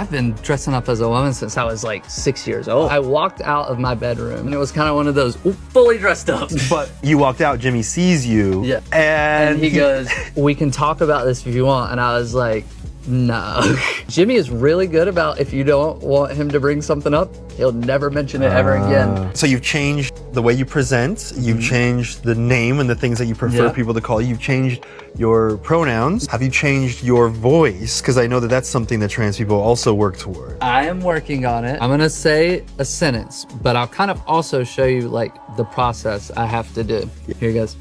I've been dressing up as a woman since I was like 6 years old. I walked out of my bedroom and it was kind of one of those fully dressed up. But you walked out, Jimmy sees you. Yeah. And he goes, we can talk about this if you want. And I was like, no. Jimmy is really good about if you don't want him to bring something up, he'll never mention it ever again. So you've changed the way you present, you've changed the name and the things that you prefer people to call you, you've changed your pronouns. Have you changed your voice? Because I know that that's something that trans people also work toward. I am working on it. I'm gonna say a sentence, but I'll kind of also show you like the process I have to do. Here it goes.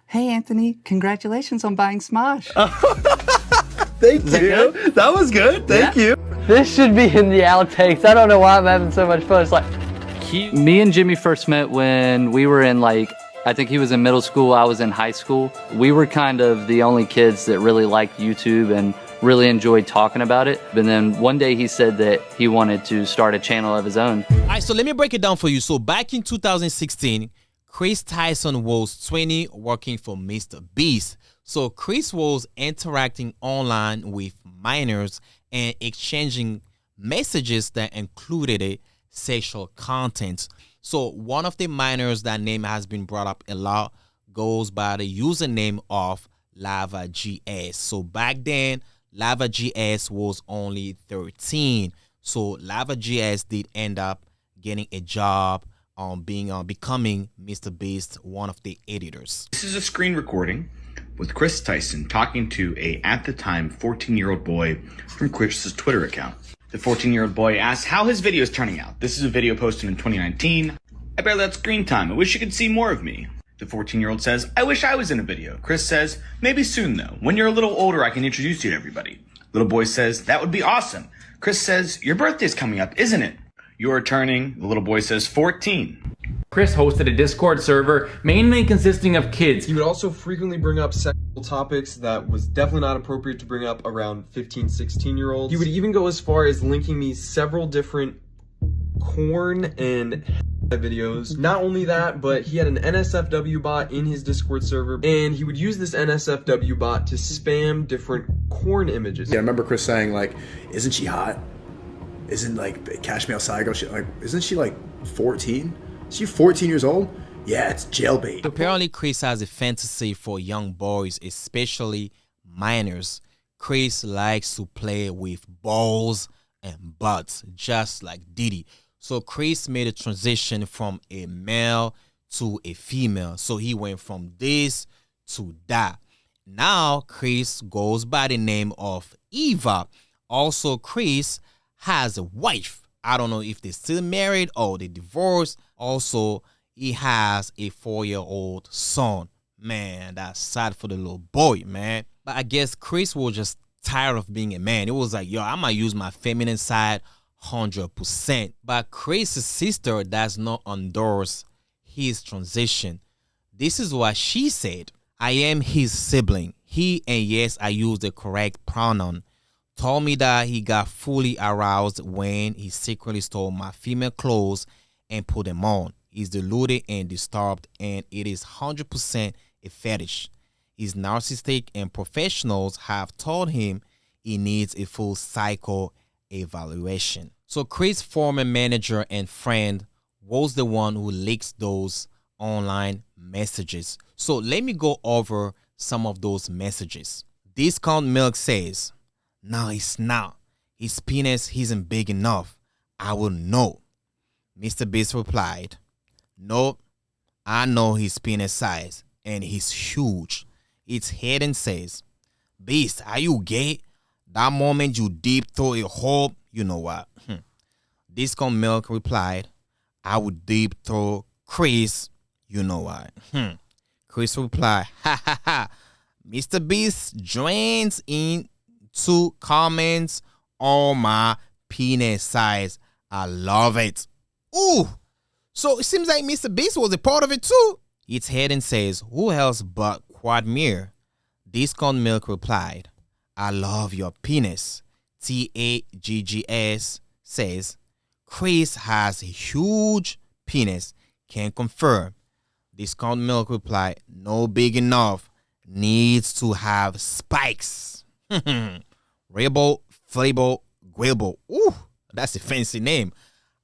Hey, Anthony, congratulations on buying Smosh. Thank you. That was good. Thank you. This should be in the outtakes. I don't know why I'm having so much fun. It's like, me and Jimmy first met when we were in like, I think he was in middle school, I was in high school. We were kind of the only kids that really liked YouTube and really enjoyed talking about it. But then one day he said that he wanted to start a channel of his own. All right, so let me break it down for you. So back in 2016, Kris Tyson was 20 working for Mr. Beast. So Kris was interacting online with minors and exchanging messages that included sexual content. So one of the minors, that name has been brought up a lot, goes by the username of LavaGS. So back then, LavaGS was only 13. So LavaGS did end up getting a job becoming Mr. Beast, one of the editors. This is a screen recording with Kris Tyson talking to at the time, 14-year-old boy from Kris's Twitter account. The 14-year-old boy asks how his video is turning out. This is a video posted in 2019. I barely had screen time. I wish you could see more of me. The 14-year-old says, I wish I was in a video. Kris says, maybe soon though. When you're a little older, I can introduce you to everybody. Little boy says, that would be awesome. Kris says, your birthday's coming up, isn't it? You're turning, the little boy says, 14. Kris hosted a Discord server mainly consisting of kids. He would also frequently bring up sexual topics that was definitely not appropriate to bring up around 15, 16-year-olds. He would even go as far as linking me several different corn and videos. Not only that, but he had an NSFW bot in his Discord server, and he would use this NSFW bot to spam different corn images. Yeah, I remember Kris saying, like, isn't she hot? Isn't, like, Cash Me Outside girl, isn't she, like, 14? Is she 14 years old? Yeah, it's jailbait. Apparently, Kris has a fantasy for young boys, especially minors. Kris likes to play with balls and butts, just like Diddy. So Kris made a transition from a male to a female. So he went from this to that. Now, Kris goes by the name of Eva. Also, Kris has a wife. I don't know if they're still married or they divorced. Also, he has a 4-year-old son. Man, that's sad for the little boy, man. But I guess Kris was just tired of being a man. It was like, yo, I'm going to use my feminine side 100%. But Kris's sister does not endorse his transition. This is what she said. I am his sibling. He, and yes, I use the correct pronoun, told me that he got fully aroused when he secretly stole my female clothes and put them on. He's deluded and disturbed, and it is 100% a fetish. He's narcissistic, and professionals have told him he needs a full psycho evaluation. So Kris' former manager and friend was the one who leaks those online messages. So let me go over some of those messages. Discount Milk says, no, it's not. His penis isn't big enough. I will know. Mr. Beast replied, nope, I know his penis size, and he's huge. It's hidden says, Beast, are you gay? That moment you deep throw a hole, you know what? Discount Milk replied, I would deep throw Kris, you know what? Kris replied, ha ha ha. Mr. Beast joins in to comments on my penis size. I love it. Ooh, so it seems like Mr. Beast was a part of it too. Its heading says, who else but Quadmere? Discount Milk replied, I love your penis. TAGGS says, Kris has a huge penis. Can confirm. Discount Milk replied, no big enough. Needs to have spikes. Rebel, Flable, Guilbo. Ooh, that's a fancy name.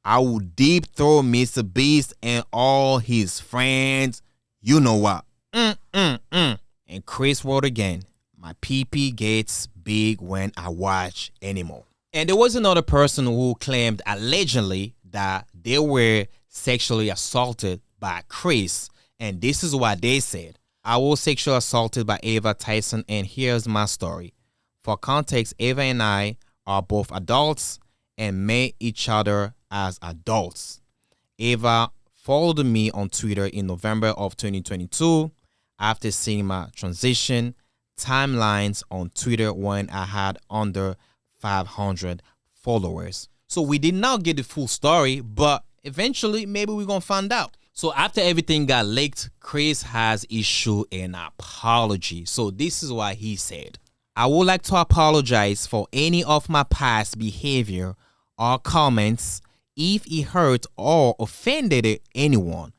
I will deep throw Mr. Beast and all his friends. You know what? And Kris wrote again, my PP gets big when I watch anymore. And there was another person who claimed allegedly that they were sexually assaulted by Kris. And this is what they said. I was sexually assaulted by Ava Tyson, and here's my story. For context, Ava and I are both adults and met each other as adults. Ava followed me on Twitter in November of 2022 after seeing my transition timelines on Twitter when I had under 500 followers. So we did not get the full story, but eventually maybe we're going to find out. So after everything got leaked, Kris has issued an apology. So this is what he said. I would like to apologize for any of my past behavior or comments if it hurt or offended anyone.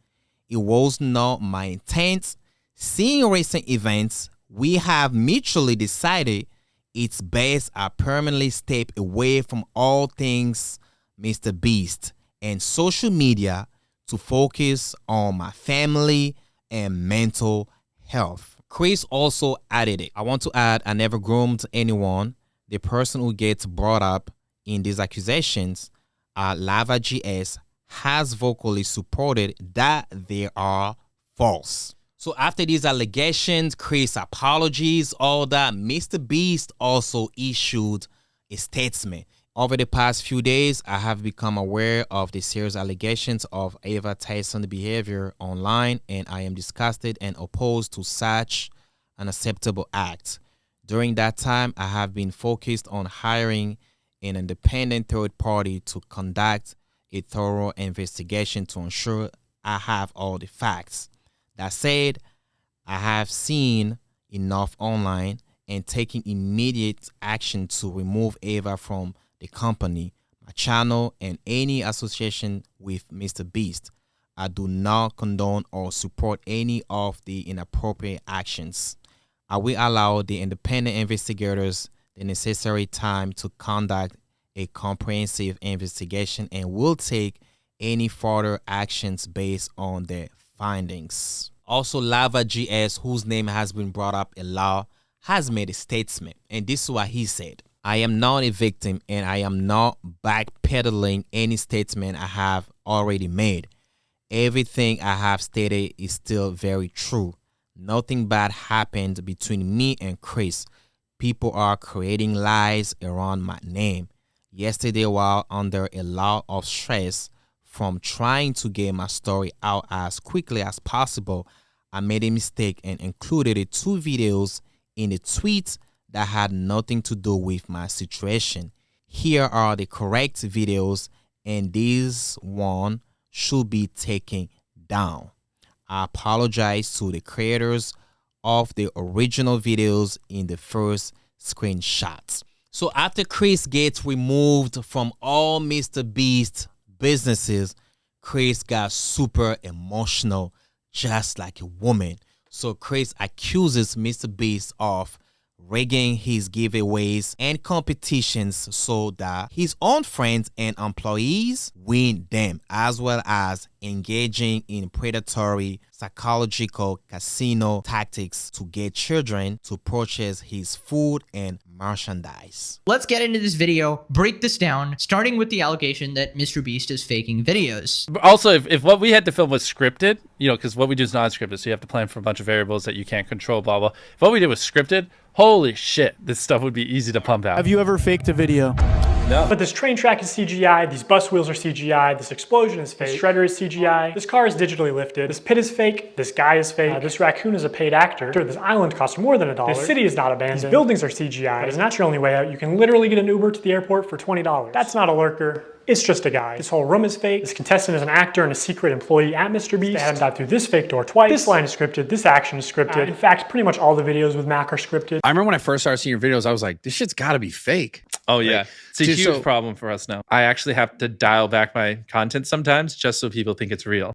It was not my intent. Seeing recent events, we have mutually decided it's best I permanently step away from all things Mr. Beast and social media to focus on my family and mental health. Kris also added it. I want to add, I never groomed anyone. The person who gets brought up in these accusations, Lava GS, has vocally supported that they are false. So after these allegations, Kris apologies, all that, Mr. Beast also issued a statement. Over the past few days, I have become aware of the serious allegations of Ava Tyson's behavior online, and I am disgusted and opposed to such an unacceptable act. During that time, I have been focused on hiring an independent third party to conduct a thorough investigation to ensure I have all the facts. That said, I have seen enough online and taking immediate action to remove Ava from the company, my channel, and any association with Mr. Beast. I do not condone or support any of the inappropriate actions. I will allow the independent investigators the necessary time to conduct a comprehensive investigation and will take any further actions based on their findings. Also, Lava GS, whose name has been brought up a lot, has made a statement, and this is what he said. I am not a victim, and I am not backpedaling any statement I have already made. Everything I have stated is still very true. Nothing bad happened between me and Kris. People are creating lies around my name. Yesterday, while under a lot of stress from trying to get my story out as quickly as possible, I made a mistake and included the 2 videos in the tweet that had nothing to do with my situation. Here are the correct videos, and this one should be taken down. I apologize to the creators of the original videos in the first screenshots. So after Kris gets removed from all Mr. Beast businesses, Kris got super emotional, just like a woman. So Kris accuses Mr. Beast of rigging his giveaways and competitions so that his own friends and employees win them, as well as engaging in predatory psychological casino tactics to get children to purchase his food and merchandise. Let's get into this video, break this down, starting with the allegation that Mr. Beast is faking videos. Also, if what we had to film was scripted, you know, because what we do is not scripted, so you have to plan for a bunch of variables that you can't control, blah, blah. If what we did was scripted, holy shit, this stuff would be easy to pump out. Have you ever faked a video? No. But this train track is CGI, these bus wheels are CGI, this explosion is fake, this shredder is CGI, this car is digitally lifted, this pit is fake, this guy is fake, this raccoon is a paid actor, this island costs more than $1, this city is not abandoned, these buildings are CGI, but it's not your only way out. You can literally get an Uber to the airport for $20. That's not a lurker. It's just a guy. This whole room is fake. This contestant is an actor and a secret employee at Mr. Beast. They had him dive through this fake door twice. This line is scripted. This action is scripted. In fact, pretty much all the videos with Mac are scripted. I remember when I first started seeing your videos, I was like, this shit's gotta be fake. Oh yeah, Like, it's a huge problem for us now. I actually have to dial back my content sometimes just so people think it's real.